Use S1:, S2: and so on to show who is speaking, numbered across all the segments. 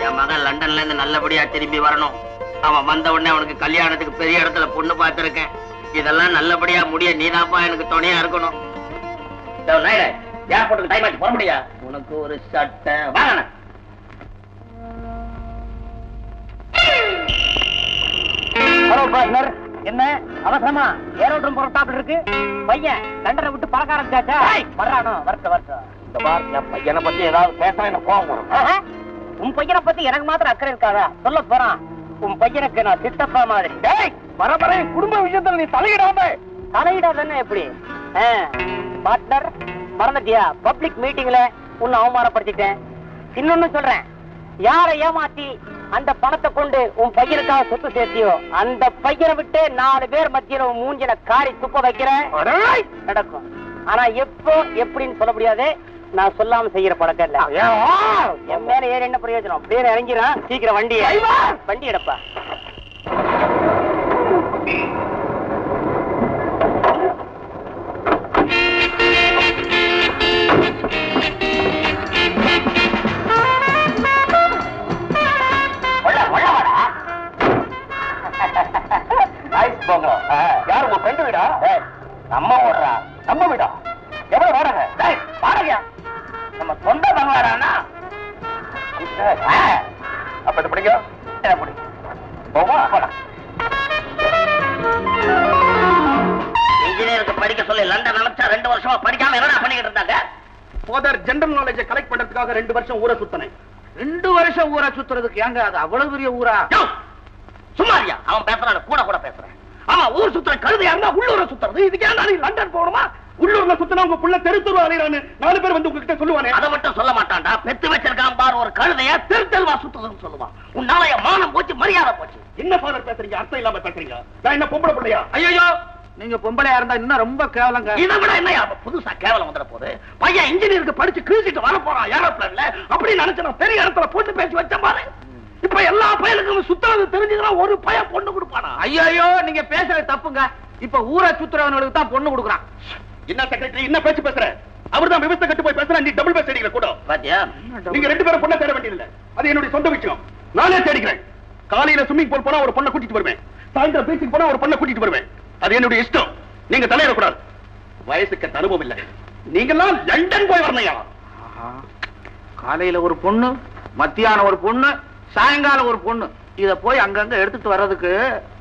S1: என் மகன் லண்டன்ல இருந்து நல்லபடியா திரும்பி வரணும். அவன் வந்த உடனே அவனுக்கு கல்யாணத்துக்கு பெரிய இடத்துல பொண்ணு பார்த்திருக்கேன். இதெல்லாம் நல்லபடியா முடிய நீதாப்பா எனக்கு துணையா இருக்கணும். ஏர்போர்ட்டுக்கு டைம் ஆச்சு, போக முடியா? உனக்கு ஒரு சட்டை வாங்க.
S2: ஹலோ பார்ட்னர், என்ன அவசரமா ஏரோட்ரம் புறப்பட்டாப்ல இருக்கு? பையன் லண்டனை விட்டு பறக்க ஆரம்பிச்சாச்சா? வர்றானோ? வரட்டும்.
S1: இந்த பார், என் பையனை பத்தி ஏதாவது பேச எனக்கு கோபம் வரும்.
S2: உன் பையனை பத்தி எனக்கு மாத்திரம் அக்கறை இருக்காதா? சொல்ல போறான். உன் பையனுக்கு நான் சித்தப்பா மாதிரி.
S1: வர குடும்ப விஷயத்துல நீ
S2: தலையிடாதானே எப்படி? பார்ட்னர், மறந்துட்டியா? பப்ளிக் மீட்டிங்ல உன்னை அவமானப்படுத்திட்டேன். இன்னொன்னு சொல்றேன், யாரை ஏமாத்தி அந்த பணத்தை கொண்டு உன் பையனுக்காக சொத்து சேர்த்தியோ அந்த பையனை விட்டு 4 பேர் மத்தியில உன் மூஞ்சில காரி துப்ப வைக்கிற நடக்கும். ஆனா எப்போ எப்படின்னு சொல்ல முடியாது. நான் சொல்லாம செய்யற பழக்கம் இல்ல. என் மேல ஏற என்ன பிரயோஜனம்? அப்படியே இறங்கிறான். சீக்கிரம் வண்டி எடுப்பா.
S1: யாரு உங்க ஃப்ரெண்டு வீடா? நம்ம ஓடுறா, நம்ம வீடா? எவ்வளவு வாடகை? வாடகையா? நம்ம சொந்த பங்களாடானா? அப்ப இது பிடிக்கும், எனக்கு பிடிக்கும். போவா போலாம். இன்ஜினியருக்கு படிக்க சொல்லி லண்டன் நினைச்சா 2 வருஷமா படிக்காம என்னடா பண்ணிக்கிட்டு இருந்தாங்க?
S3: ஃபாதர் ஜெனரல் நாலேஜை கலெக்ட் பண்றதுக்காக 2 வருஷம் ஊரை சுத்தனேன்.
S1: 2 வருஷம் ஊரை சுத்துறதுக்கு ஏங்க அது அவ்வளவு பெரிய ஊரா? சும்மாரியா, அவன் பேசுறான், கூட பேசுறேன். ஆமா, ஊர் சுத்துற கழுதையா இருந்தா உள்ளூரை சுத்துறது. இதுக்கு ஏன் நீ லண்டன் போகணுமா?
S3: உள்ளூர்ல சுத்தினா உங்க புள்ள தெருத்துருவா அலையிறான்னு 4 பேர் வந்து உங்ககிட்ட சொல்லுவானே.
S1: அதை மட்டும் சொல்ல மாட்டான்டா. பெத்து வச்சிருக்கான் பாரு ஒரு கழுதைய, தெருத்தெல்வா சுத்துறதுன்னு சொல்லுவான். உன்னால என் மானம் போச்சு, மரியாதை போச்சு.
S3: என்ன ஃபாதர் பேசுறீங்க? அர்த்தம் இல்லாம பேசுறீங்க. நான் என்ன பொம்பளை பிள்ளையா?
S1: ஐயோ, நீங்க பொம்பளையா இருந்தா இன்னும் ரொம்ப கேவலங்க. இதை விட என்ன புதுசா கேவலம் வந்துட போகுது? பையன் இன்ஜினியருக்கு படிச்சு கிழிச்சிட்டு வர போறான் ஏரோப்ளேன்ல. அப்படி நினைச்சு நான் பெரிய இடத்துல போட்டு பேசி வச்சேன் பாரு. இப்ப எல்லா பயலுக்கும் சுத்துறது தெரிஞ்சதுன்னா ஒரு பையன் பொண்ணு கொடுப்பானா? ஐயோ, நீங்க பேசுறது தப்புங்க. இப்ப ஊரை சுத்துறவங்களுக்கு தான் பொண்ணு கொடுக்குறான்.
S3: என்ன செக்ரட்டரி, என்ன பேச்சு பேசுற? அவர்தான் விவசாய கட்டு போய் பேசுற. நீ டபுள் பேஸ் அடிக்கிற கூட.
S1: பாத்தியா,
S3: நீங்க 2 பேரும் பொண்ணை தேட வேண்டியதில்லை. அது என்னுடைய சொந்த விஷயம். நானே தேடிக்கிறேன். காலையில ஸ்விம்மிங் பூல் போனா ஒரு பொண்ணை கூட்டிட்டு வருவேன். சாயந்தரம் பீச்சுக்கு போனா ஒரு பொண்ணை கூட்டிட்டு வருவேன். அது என்னுடைய இஷ்டம். நீங்க தலையிடக்கூடாது. வயசுக்கு அனுபவம் இல்லை. நீங்கெல்லாம் லண்டன் போய் வரணையா?
S1: காலையில ஒரு பொண்ணு, மத்தியானம் ஒரு பொண்ணு, சாயங்காலம் ஒரு பொண்ணு. இத போய் அங்கங்க எடுத்துட்டு வர்றதுக்கு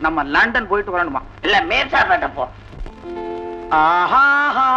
S1: நம்ம லண்டன் போயிட்டு வரணுமா? இல்ல மேற்சாட்ட போ. ஆஹா ஆஹா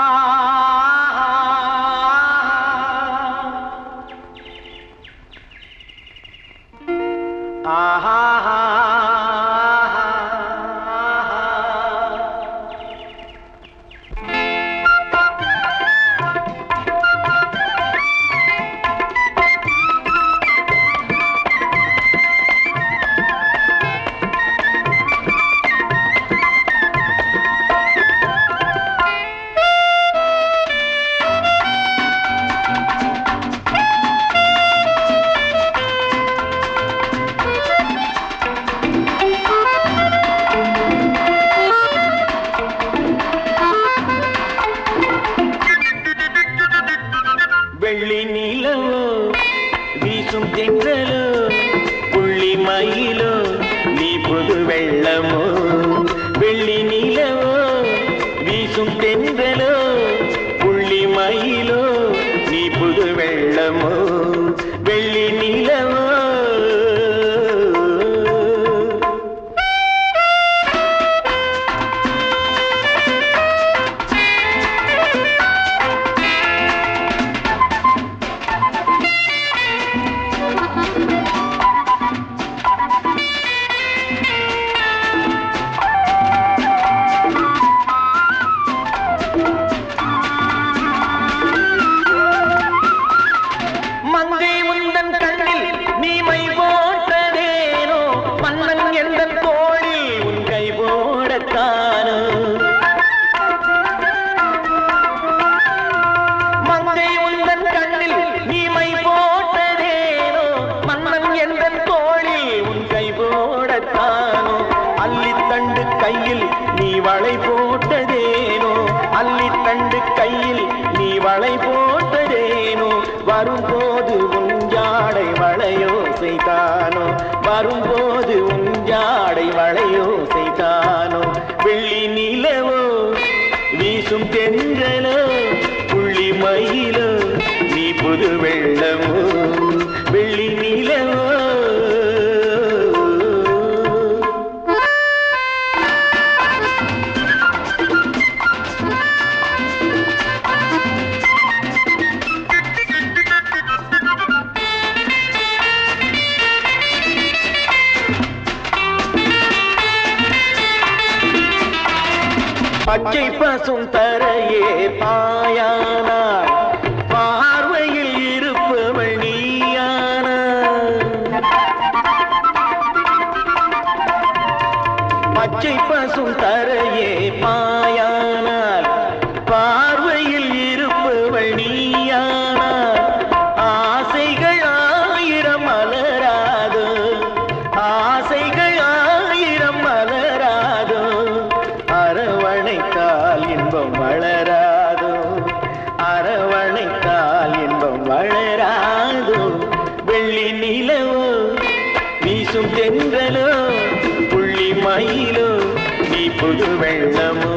S4: வரும்போது உஞ்சாடை வளையோ செய்தார். வரும்போது உஞ்சாடை வளையோ செய்தானோ வெள்ளி நிலவோ வீசும் தென்றலோ புள்ளி மயிலோ நீ புது வெள்ளமோ வெள்ளி நிலவோ பச்சை பசும் தரையே பாயானாள் பார்வையில் இருப்பவள் நீயானாள் பச்சை பசும் தரையே பாயானாள் பார்வையில் இருப்பவள் நீயானாள் ஆசைகள் ஆயிரம் மலராதோ ஆசைகள் ஆயிரம் மலராதோ அரவணைத்தால் இன்பம் வளராதோ அரவணைத்தால் இன்பம் வளராதோ வெள்ளி நிலவோ வீசும் தென்றலோ புள்ளி மயிலோ நீ புது வெள்ளமோ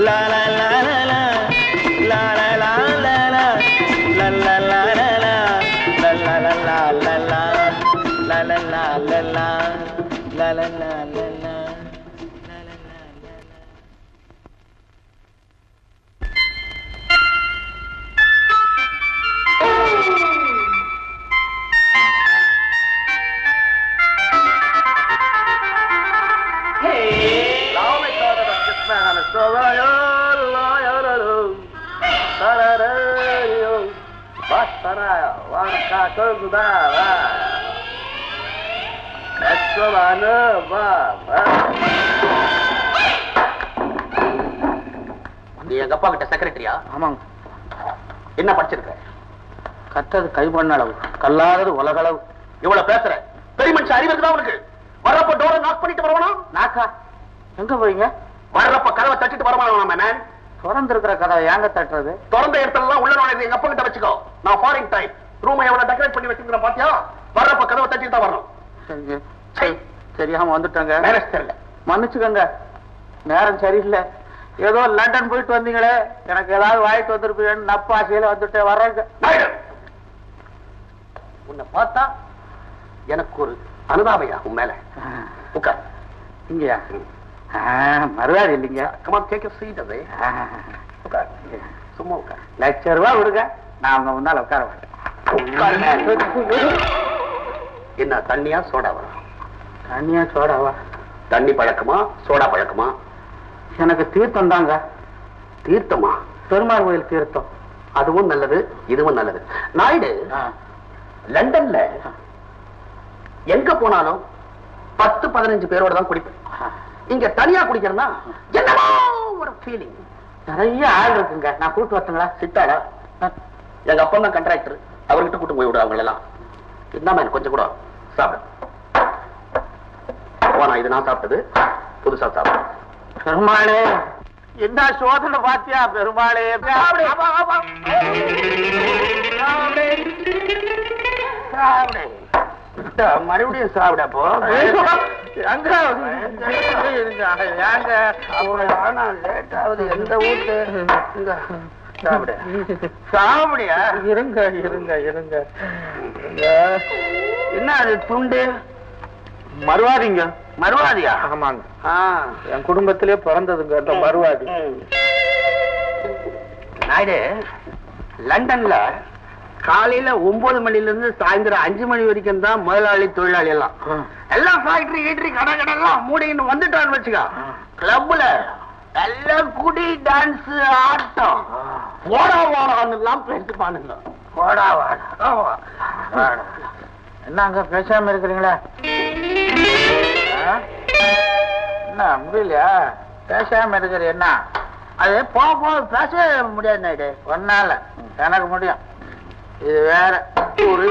S4: லாலா லாலா லாலா லாலா லல்லா லாலா லல்லா லல்லா லல்லா லல்லா லல்லா லல்லா லல்லா.
S1: நீ எங்க அப்பா கிட்ட செக்ரட்டரியா?
S2: ஆமாங்க.
S1: என்ன படிச்சிருக்க?
S2: கற்றது கை பண்ண அளவு, கல்லாதது உலகளவு.
S1: இவ்வளவு பேசுற பெரிய மனுஷன் அறிவு இருக்குதா உனக்கு? வர்றப்ப டோரை நாக் பண்ணிட்டு வரணும்.
S2: நாக்கா? எங்க போறீங்க?
S1: வர்றப்ப கதவை தட்டிட்டு வரணும். மேன்
S2: திறந்து இருக்கிற கதவை ஏங்க தட்டுறது?
S1: திறந்த இடத்துல எல்லாம் உள்ள நுழைந்து எங்க அப்பா கிட்ட வச்சுக்கோ. நான் ஃபாரின் டைம் ரூமை எவ்வளவு டெக்கரேட் பண்ணி வச்சிருக்கேன் பாத்தியா? வர்றப்ப கதவை தட்டிட்டு தான் வரணும்.
S2: சரி, தெரியாம வந்துட்டாங்க.
S1: மேனேஜ் தெரியல,
S2: மன்னிச்சுக்கோங்க. நேரம் சரியில்லை. ஏதோ லண்டன் போயிட்டு வந்தீங்களே, எனக்கு ஏதாவது வாங்கிட்டு வந்திருப்பீங்கன்னு நப்பாசையில வந்துட்டே வர்றேங்க.
S1: உன்னை பார்த்தா எனக்கு ஒரு அனுதாபையா உன் மேல. உட்கார்.
S2: இங்கயா? மறுவாடி இல்லைங்க.
S1: Come on take a seat. அது உட்கார், சும்மா உட்கார்.
S2: ₹1,00,000 விடுங்க, நான் அவங்க முன்னால உட்கார மாட்டேன்.
S1: என்ன தண்ணியா சோடாவா?
S2: தண்ணியா சோடாவா?
S1: தண்ணி பழக்கமா சோடா பழக்கமா?
S2: எனக்கு தீர்த்தம் தாங்க.
S1: தீர்த்தமா?
S2: பெருமாள் கோயில் தீர்த்தம்.
S1: அதுவும் நல்லது, இதுவும் நல்லது. நாயுடு, லண்டன்ல எங்க போனாலும் 10-15 பேரோட தான் குடிப்பேன். இங்க தனியா குடிக்கிறேன்னா என்னவோ ஒரு ஃபீலிங்.
S2: நிறைய ஆள் இருக்குங்க, நான் கூட்டு வரட்டுங்களா?
S1: சித்தாடா, எங்க அப்பா தான் கண்ட்ராக்டர், அவர்கிட்ட கூட்டு போய் விடு அவங்க எல்லாம். என்னமா கொஞ்சம் கூட சாப்பிடு. போனா இது நான் சாப்பிட்டது, புதுசா சாப்பிடு.
S2: பெருமாளே, என்ன சோதனை பாத்தியா? பெருமாளே,
S1: மறுபடியும் சாப்பிட போ. லேட்டாவது எந்த வீட்டு சாப்பிட சாப்பிடியா?
S2: இருங்க இருங்க இருங்க.
S1: என்ன அது துண்டு?
S2: மறுவாதிங்க.
S1: மறுவாதியா?
S2: ஆமாங்க, என் குடும்பத்திலே பிறந்ததுங்க அந்த மறுவாதி.
S1: நாயுடு, லண்டன்ல காலையில 9 மணில இருந்து சாயந்தரம் 5 மணி வரைக்கும் தான் முதலாளி தொழிலாளி எல்லாம். எல்லாம் ஃபேக்டரி கீட்டரி கடை கடைலாம் மூடின்னு வந்துட்டான்னு வச்சுக்கா. கிளப்ல எல்லாம் குடி டான்ஸ் ஆட்டம் ஓடா ஓடான்னு எல்லாம் பேசிப்பானுங்க. ஓடா வாடா.
S2: என்னங்க பேசாம இருக்கிறீங்களா? என்ன முடியலையா? பேசாம இருக்கிற என்ன?
S1: அது போக பேசவே முடியாது நாயுடு.
S2: ஒன்னால எனக்கு முடியும். இது வேற ஒரு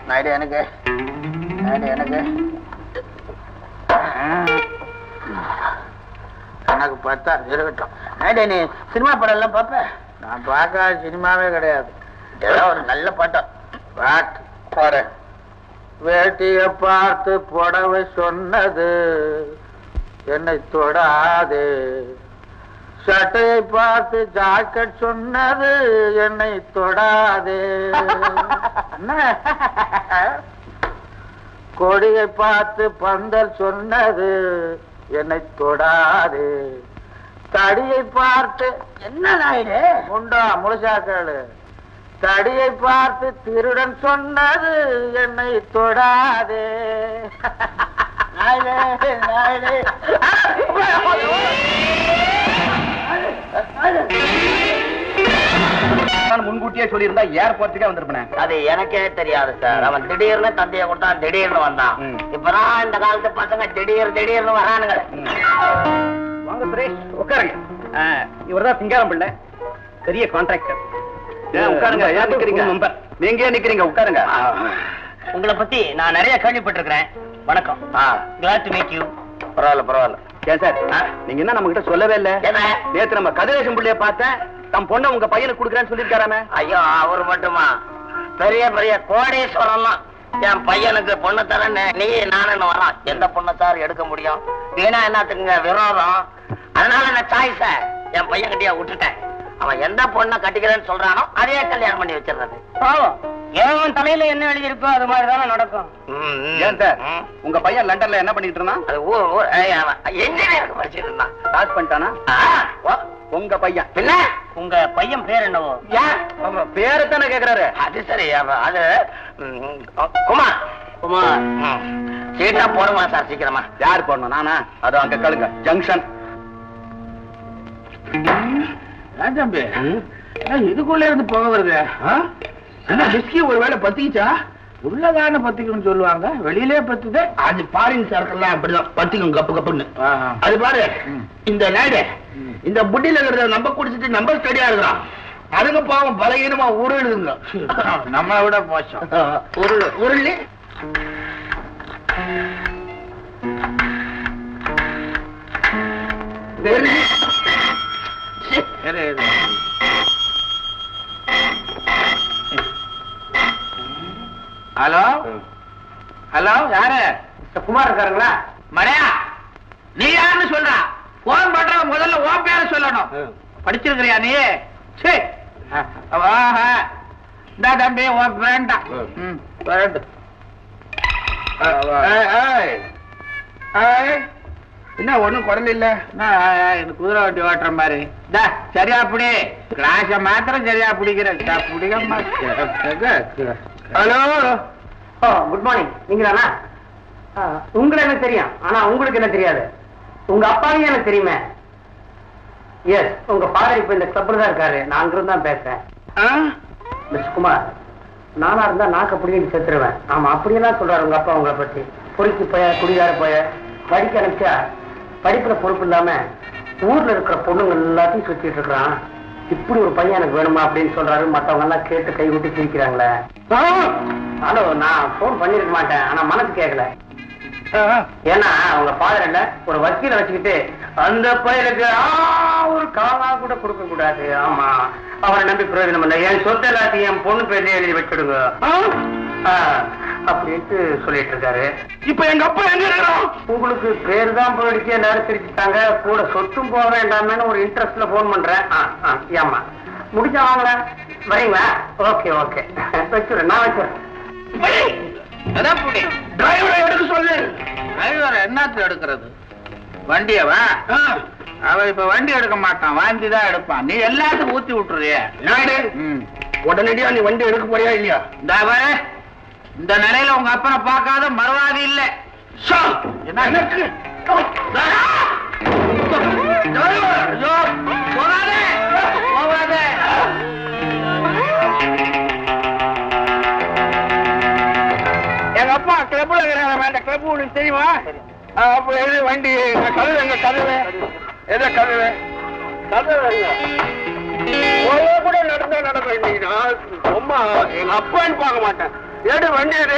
S1: நாயுடு எனக்கு
S2: எனக்கு பார்த்தா இருக்கட்டும்.
S1: நாயுடு, நீ சினிமா படம் எல்லாம் பார்ப்ப?
S2: நான் பார்க்காத சினிமாவே கிடையாது.
S1: ஏதோ ஒரு நல்ல படம் வேட்டிய பார்த்து புடவை சொன்னது என்னை தொடாது, சட்டையை பார்த்து ஜாக்கெட் சொன்னது என்னை தொடாது, கொடியை பார்த்து பந்தல் சொன்னது என்னை தொடாது, தடியை பார்த்து என்ன நாயுடு உண்டா முழுசாக்கள், தடியை பார்த்து திருடன் சொன்னது என்னை தொடாது.
S3: முன்கூட்டியே சொல்லியிருந்தா ஏர்போர்ட்டுக்கே வந்திருப்பேன்.
S2: அது எனக்கே தெரியாது சார். அவன் திடீர்னு தந்தைய கொடுத்தான், திடீர்னு வந்தான். இப்பதான் இந்த காலத்து பசங்க திடீர்னு வரானுங்க.
S3: வாங்க சுரேஷ், உட்காருங்க. இவர்தான் சிங்காரம் பிள்ளை, பெரிய கான்ட்ராக்டர். உட்காருங்க. ஏன் நிக்கிறீங்க? நீங்க ஏன் நிக்கிறீங்க? உட்காருங்க.
S2: உங்களை பத்தி நான் நிறைய கேள்விப்பட்டிருக்கிறேன். வணக்கம். Glad to meet you.
S3: பரவாயில்ல. ஏன் சார், நீங்க என்ன நம்ம கிட்ட சொல்லவே இல்ல? நேத்து நம்ம கதிரேசன் பிள்ளைய பார்த்தேன், தம் பொண்ணை உங்க பையனுக்கு கொடுக்குறேன்னு சொல்லிருக்காராமே.
S2: ஐயோ, அவர் மட்டுமா? பெரிய பெரிய கோடீஸ்வரன்லாம் என் பையனுக்கு பொண்ணு தரேன்னு நீ நானுன்னு வரான். எந்த பொண்ணை சார் எடுக்க முடியும்? வீணா என்னத்துக்குங்க விரோதம். அதனால நான் சாய்ஸ என் பையன் கிட்டயா விட்டுட்டேன். அவன் எந்த பொண்ணை கட்டிக்கிறேன்னு சொல்றானோ அதே கல்யாணம் பண்ணி வச்சிருந்தது. ஏன் தலையில என்ன எழுதி இருக்கோ அது மாதிரிதானே நடக்கும்.
S3: ஏன் சார், உங்க பையன் லண்டன்ல என்ன பண்ணிட்டு இருந்தான்?
S2: அது என்ஜினியருக்கு படிச்சுட்டு இருந்தான்.
S3: பாஸ் பண்ணிட்டானா? உங்க பையன்
S2: பின்ன உங்க பையன் பேர் என்னவோ?
S3: பேரு தானே கேக்குறாரு.
S2: அது சரி, அது குமார். சீட்டா போடுமா சார் சீக்கிரமா?
S3: யார் போடணும்? நானா? அது அங்க கழுங்க ஜங்ஷன்.
S1: தம்பி, இதுக்குள்ள இருந்து போக வருது. பிஸ்கி ஒரு வேளை பத்திக்கிச்சா? உள்ளதான பத்திக்கணும்னு சொல்லுவாங்க, வெளியிலே பத்துது. அது பாரின் சரக்கெல்லாம் அப்படிதான் பத்திக்கும் கப்பு கப்புன்னு. அது பாரு, இந்த நாடு இந்த புட்டியில இருக்கிறத நம்ம குடிச்சிட்டு நம்ம ஸ்டடியா இருக்கிறோம். அதுக்கு பாவம் பலகீனமா உருளுதுங்க. நம்ம விட மோசம். உருளி ஹலோ ஹலோ, யாரு?
S2: குமார் இருக்காருங்களா?
S1: மடையா, நீ யாருன்னு சொல்ற? போன் பண்ற முதல்ல ஓ பேர சொல்லணும். படிச்சிருக்கிறியா நீ? சரி, இந்த தம்பி ஓ வேண்டா. என்ன ஒண்ணும் குரல் இல்ல? எனக்கு குதிரை வண்டி ஓட்டுற மாதிரி. சரியா அப்படி கிளாஸ மாத்திரம் சரியா பிடிக்கிற பிடிக்க. Hello,
S2: good morning. நீங்க தானா? உங்களை எனக்கு தெரியும், ஆனா உங்களுக்கு என்ன தெரியாது. உங்க அப்பாவையும் எனக்கு தெரியுமே. எஸ், உங்க ஃபாதர் இப்ப இந்த கிளப்ல தான் இருக்காரு. நான் அங்கிருந்து தான் பேசுறேன். மிஸ் குமார், நானா இருந்தா நாக்க பிடிக்கிட்டு செத்துருவேன். ஆமா, அப்படியெல்லாம் சொல்றாரு உங்க அப்பா உங்களை பத்தி. பொறுக்கி போய, குடிகார போய, படிக்க அனுப்பிச்சா படிப்புல பொறுப்பு இல்லாம ஊர்ல இருக்கிற பொண்ணுங்க எல்லாத்தையும் சுத்திட்டு இருக்கிறான். இப்படி ஒரு பையன் எனக்கு வேணுமா அப்படின்னு சொல்றாரு. மத்தவங்க எல்லாம் கேட்டு கை விட்டு சிரிக்கிறாங்களே. ஹலோ, நான் போன் பண்ணிருக்க மாட்டேன், ஆனா மனசு கேட்கல. ஏன்னா அவங்க ஃபாதர் இல்ல, ஒரு வக்கீல வச்சுக்கிட்டு அந்த பையனுக்கு ஒரு காலா கூட கொடுக்க கூடாது. ஆமா, அவரை நம்பி பிரயோஜனம் இல்லை. என் சொத்து எல்லாத்தையும் என் பொண்ணு பேர்லயே எழுதி வச்சுடுங்க அப்படின்ட்டு சொல்லிட்டு இருக்காரு.
S1: இப்ப எங்க அப்பா எங்க இருக்கிறோம்?
S2: உங்களுக்கு பேரு தான் போயிடுச்சு, எல்லாரும் சிரிச்சுட்டாங்க. கூட சொத்தும் போக வேண்டாமேன்னு ஒரு இன்ட்ரெஸ்ட்ல போன் பண்றேன். ஏமா முடிச்சா வாங்கல வரீங்களா? ஓகே ஓகே, வச்சுறேன். நான் வச்சுறேன்.
S1: டிரைவரை எடுக்க சொல்லு. டிரைவரை என்னத்துல எடுக்கிறது? வண்டியவா? அவன் இப்ப வண்டி எடுக்க மாட்டான், வாந்தி தான் எடுப்பான். நீ எல்லாத்துக்கும் ஊத்தி விட்டுறிய நாடு. உடனடியா நீ வண்டி எடுக்க போறியா இல்லையா? இந்த நிலையில உங்க அப்பனை பார்க்காத மறுவாதி இல்ல. எனக்கு எங்க அப்பா கிளப்ல இருக்கிறாங்க. அந்த கிளப் உனக்கு தெரியுமா? அப்ப எது வண்டி கதவு? எங்க கதவு? எதை கதவு? கதவு கூட நடந்தா நடக்கும். இன்னைக்கு அம்மா எங்க அப்பான்னு பார்க்க மாட்டேன். எடு வண்டி எடு.